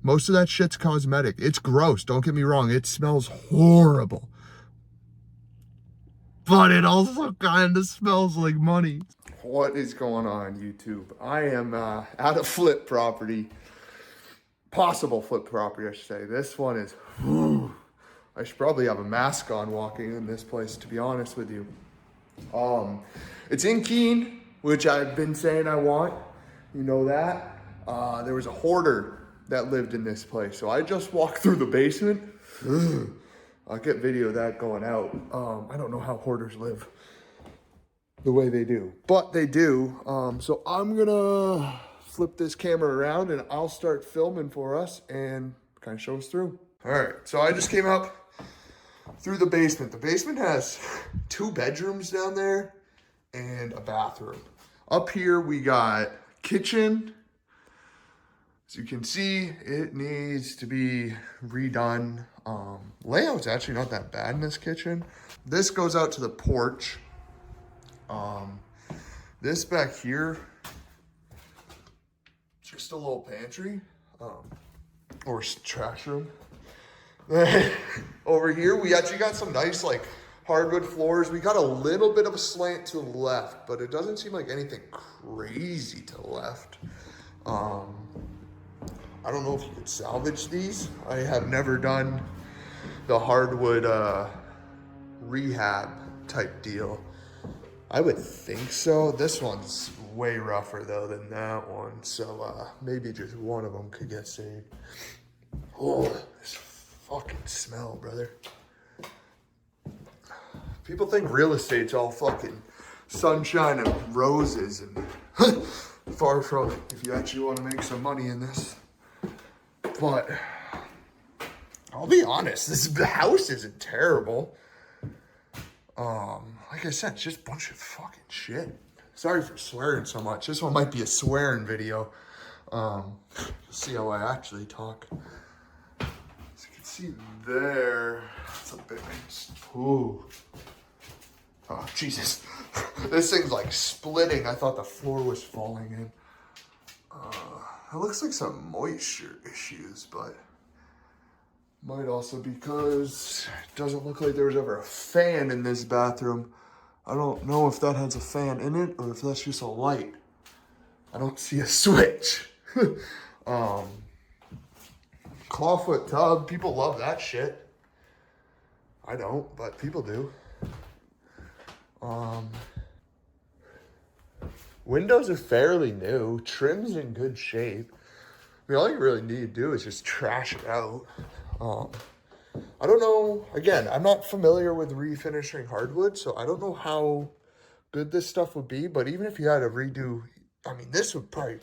Most of that shit's cosmetic. It's gross, don't get me wrong. It smells horrible. But it also kind of smells like money. What is going on, YouTube? I am at a flip property. Possible flip property, I should say. This one is, I should probably have a mask on walking in this place, to be honest with you. It's in Keene, which I've been saying I want. You know that. There was a hoarder that lived in this place. So I just walked through the basement. I'll get video of that going out. I don't know how hoarders live the way they do, but they do. So I'm gonna flip this camera around and I'll start filming for us and kind of show us through. All right, so I just came up through the basement. The basement has 2 bedrooms down there and a bathroom. Up here we got kitchen. As you can see, it needs to be redone. Layout's actually not that bad in this kitchen. This goes out to the porch. This back here, just a little pantry, or trash room. Over here, we actually got some nice like hardwood floors. We got a little bit of a slant to the left, but it doesn't seem like anything crazy to the left. I don't know if you could salvage these. I have never done the hardwood rehab type deal. I would think so. This one's way rougher though than that one. So maybe just one of them could get saved. Oh, this fucking smell, brother. People think real estate's all fucking sunshine and roses, and far from it if you actually want to make some money in this. But I'll be honest, this house isn't terrible. Like I said, it's just a bunch of fucking shit. Sorry for swearing so much. This one might be a swearing video. See how I actually talk. As you can see there, it's a bit, ooh. Oh, Jesus. This thing's like splitting. I thought the floor was falling in. It looks like some moisture issues, but might also because it doesn't look like there was ever a fan in this bathroom. I don't know if that has a fan in it or if that's just a light. I don't see a switch. Clawfoot tub, people love that shit. I don't, but people do. Windows are fairly new. Trim's in good shape. I mean, all you really need to do is just trash it out. I don't know. Again, I'm not familiar with refinishing hardwood, so I don't know how good this stuff would be. But even if you had to redo, I mean, this would probably,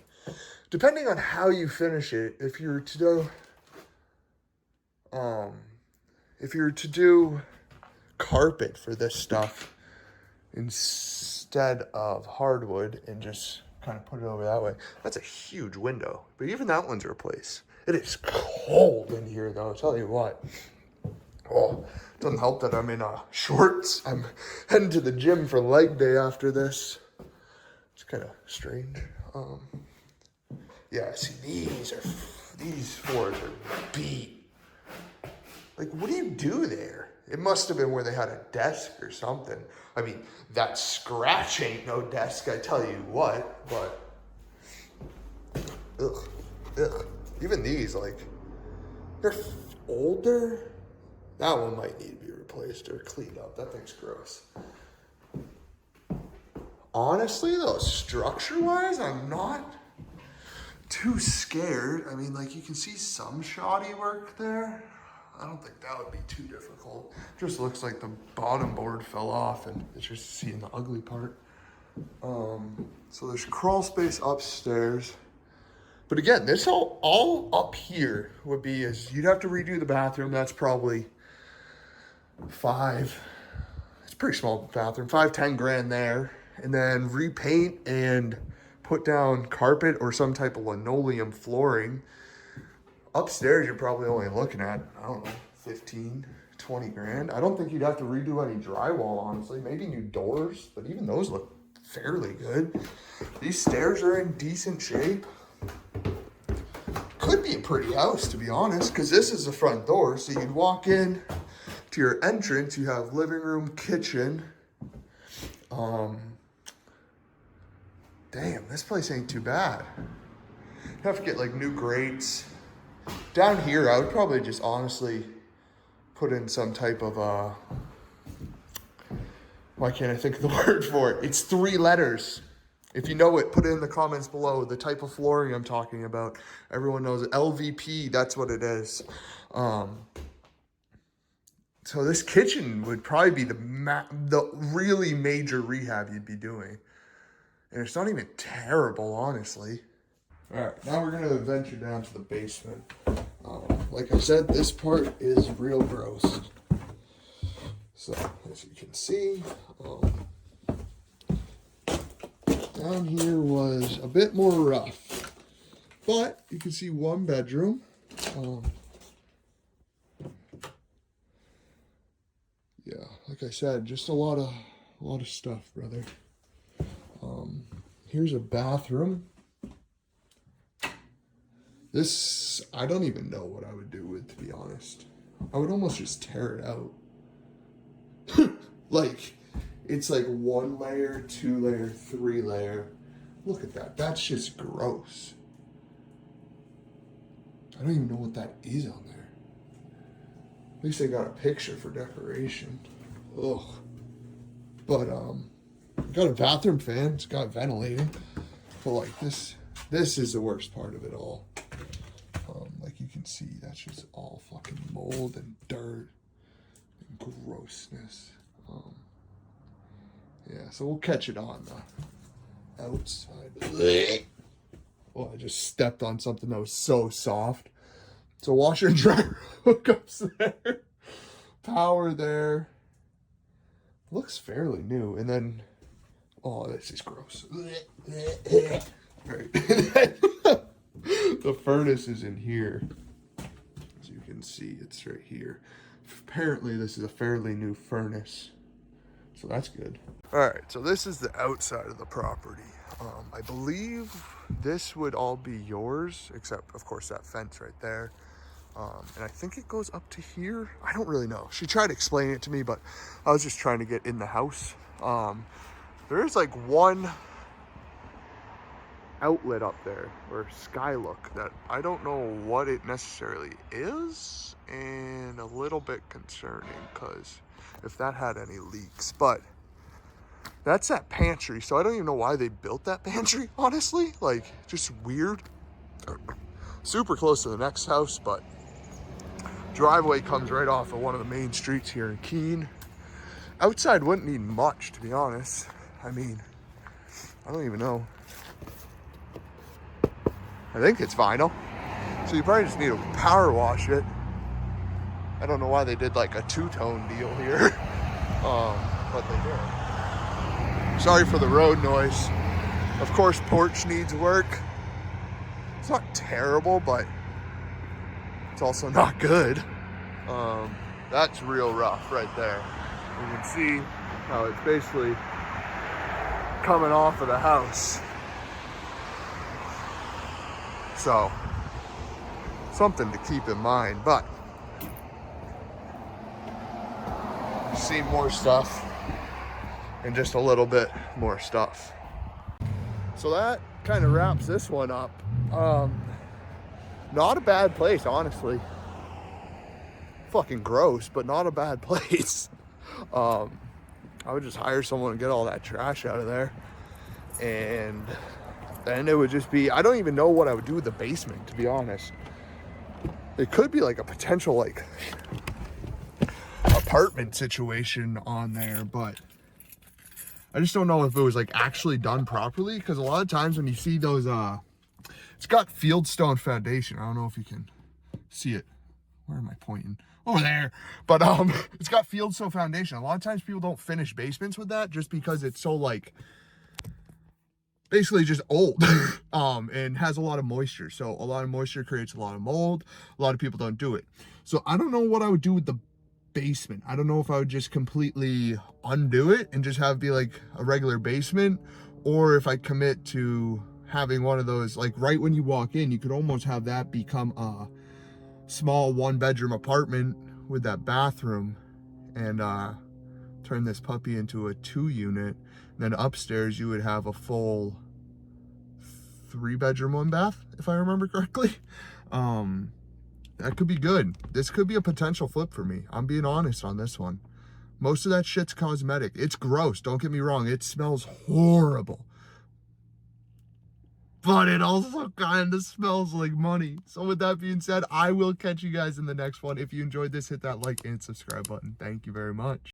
depending on how you finish it, if you're to do carpet for this stuff instead of hardwood and just kind of put it over that way, that's a huge window. But even that one's replaced. It is cold in here though, I'll tell you what. Oh, it doesn't help that I'm in shorts. I'm heading to the gym for leg day after this. It's kind of strange. Yeah, see, these floors are beat. Like, what do you do there? It must have been where they had a desk or something. I mean, that scratch ain't no desk, I tell you what, but ugh. Even these, like, they're older. That one might need to be replaced or cleaned up. That thing's gross. Honestly, though, structure-wise, I'm not too scared. I mean, like, you can see some shoddy work there. I don't think that would be too difficult. Just looks like the bottom board fell off and it's just seeing the ugly part. So there's crawl space upstairs. But again, this all up here would be is you'd have to redo the bathroom. That's probably it's a pretty small bathroom, 5-10 grand there. And then repaint and put down carpet or some type of linoleum flooring. Upstairs, you're probably only looking at, I don't know, 15, 20 grand. I don't think you'd have to redo any drywall, honestly. Maybe new doors, but even those look fairly good. These stairs are in decent shape. Could be a pretty house, to be honest, because this is the front door. So you'd walk in to your entrance, you have living room, kitchen. Damn, this place ain't too bad. You have to get like new grates. Down here, I would probably just honestly put in some type of, why can't I think of the word for it? It's 3 letters. If you know it, put it in the comments below. The type of flooring I'm talking about. Everyone knows it. LVP, that's what it is. So this kitchen would probably be the really major rehab you'd be doing. And it's not even terrible, honestly. All right, now we're gonna venture down to the basement. Like I said, this part is real gross. So, as you can see, down here was a bit more rough. But you can see 1 bedroom. Yeah, like I said, just a lot of stuff, brother. Here's a bathroom. This, I don't even know what I would do with, to be honest. I would almost just tear it out. Like, it's like 1 layer, 2 layer, 3 layer. Look at that. That's just gross. I don't even know what that is on there. At least they got a picture for decoration. Ugh. But, got a bathroom fan. It's got ventilating. But like this is the worst part of it all. Like you can see, that's just all fucking mold and dirt and grossness. Yeah, so we'll catch it on the outside. Oh, I just stepped on something that was so soft. So washer and dryer hookups there. Power there. Looks fairly new. And then, oh, this is gross. Right. The furnace is in here. As you can see, it's right here. Apparently, this is a fairly new furnace. So that's good. All right, so this is the outside of the property. I believe this would all be yours, except, of course, that fence right there. And I think it goes up to here. I don't really know. She tried explaining it to me, but I was just trying to get in the house. There is like 1 outlet up there, or skylook, that I don't know what it necessarily is, and a little bit concerning, because if that had any leaks. But that's that pantry, so I don't even know why they built that pantry, honestly. Like, just weird. Super close to the next house, but driveway comes right off of one of the main streets here in Keene. Outside wouldn't need much, to be honest. I mean, I don't even know. I think it's vinyl. So you probably just need to power wash it. I don't know why they did like a 2-tone deal here. But they did. Sorry for the road noise. Of course, porch needs work. It's not terrible, but it's also not good. That's real rough right there. You can see how it's basically coming off of the house. So, something to keep in mind, but see more stuff and just a little bit more stuff. So that kind of wraps this one up. Not a bad place, honestly. Fucking gross, but not a bad place. I would just hire someone to get all that trash out of there, and then it would just be, I don't even know what I would do with the basement, to be honest. It could be like a potential like apartment situation on there, but I just don't know if it was like actually done properly, because a lot of times when you see those, it's got fieldstone foundation. I don't know if you can see it. Where am I pointing? Over there. But it's got fieldstone foundation. A lot of times people don't finish basements with that just because it's so like basically just old and has a lot of moisture. So a lot of moisture creates a lot of mold. A lot of people don't do it. So I don't know what I would do with the basement. I don't know if I would just completely undo it and just have it be like a regular basement, or if I commit to having one of those, like right when you walk in, you could almost have that become a small 1-bedroom apartment with that bathroom, and turn this puppy into a 2-unit. Then upstairs you would have a full 3-bedroom, 1-bath, if I remember correctly. That could be good. This could be a potential flip for me. I'm being honest on this one. Most of that shit's cosmetic. It's gross, don't get me wrong. It smells horrible. But it also kind of smells like money. So with that being said, I will catch you guys in the next one. If you enjoyed this, hit that like and subscribe button. Thank you very much.